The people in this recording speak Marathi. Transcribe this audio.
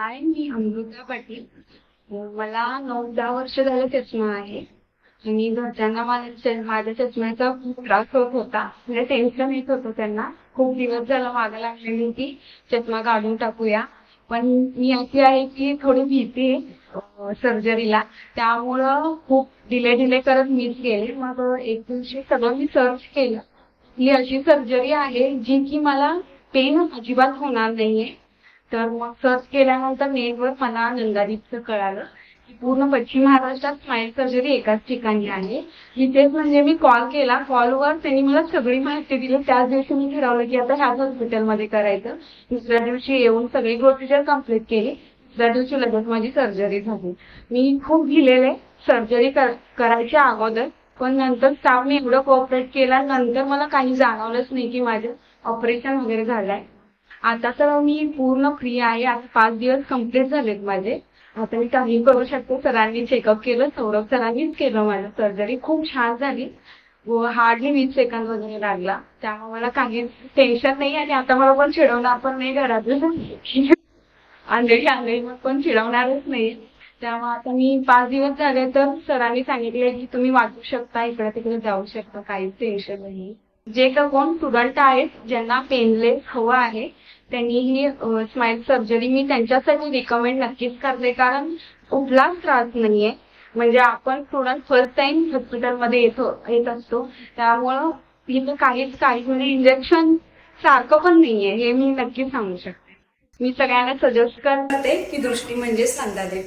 हाय, मी अमृता पाटील. मला 9-10 वर्ष झालं चष्मा आहे आणि घरच्यांना माझ्या चष्म्याचा खूप त्रास होत होता. म्हणजे टेन्शन येत होतं त्यांना. खूप दिवस झाला मागं लागलेली की चष्मा काढून टाकूया. पण मी अशी आहे की थोडी भीती आहे सर्जरीला. त्यामुळं खूप डिले करत मीच गेले. मग एक दिवशी सगळं मी सर्च केलं. ही अशी सर्जरी आहे जी की मला पेन अजिबात होणार नाहीये. तर मग सर्च केल्यानंतर नेटवर मला नंदादीपचं कळालं की पूर्ण पश्चिम महाराष्ट्रात स्माईल सर्जरी एकाच ठिकाणी आहे. तिथेच म्हणजे मी कॉल केला. कॉलवर त्यांनी मला सगळी माहिती दिली. त्याच दिवशी मी ठरवलं की आता ह्याच हॉस्पिटलमध्ये करायचं. दुसऱ्या दिवशी येऊन सगळी प्रोसिजर कंप्लीट केली. दुसऱ्या दिवशी लगेच माझी सर्जरी झाली. मी खूप भिलेले सर्जरी करायच्या अगोदर, पण नंतर स्टाफने एवढं कोऑपरेट केलं, नंतर मला काही जाणवलंच नाही की माझं ऑपरेशन वगैरे झालंय. आता तर मी पूर्ण फ्री आहे. आता 5 दिवस कंप्लीट झालेत माझे. आता मी काही करू शकते. सरांनी चेकअप केलं, सौरभ सरांनीच केलं. माझं सर्जरी खूप छान झाली व हार्डली 20 सेकंद वगैरे लागला. त्यामुळे मला काही टेन्शन नाही आणि आता मला पण चिडवणार पण नाही घरातून. आंधळी आंधळी मग पण चिडवणारच नाही. त्यामुळे आता मी 5 दिवस झाले तर सरांनी सांगितले की तुम्ही वाचू शकता, इकडे तिकडे जाऊ शकता, काहीच टेन्शन नाही. जे का कोण स्टुडंट आहेत ज्यांना पेनलेस हवं आहे त्यांनी ही स्माईल सर्जरी मी त्यांच्यासाठी रिकमेंड नक्कीच करते, कारण कुठलाच त्रास नाहीये. म्हणजे आपण स्टुडंट फर्स्ट टाइम हॉस्पिटलमध्ये येत असतो. त्यामुळं इथं काहीच म्हणजे इंजेक्शन सारखं पण नाहीये, हे मी नक्की सांगू शकते. मी सगळ्यांना सजेस्ट करते की दृष्टी म्हणजे संध्यादेव.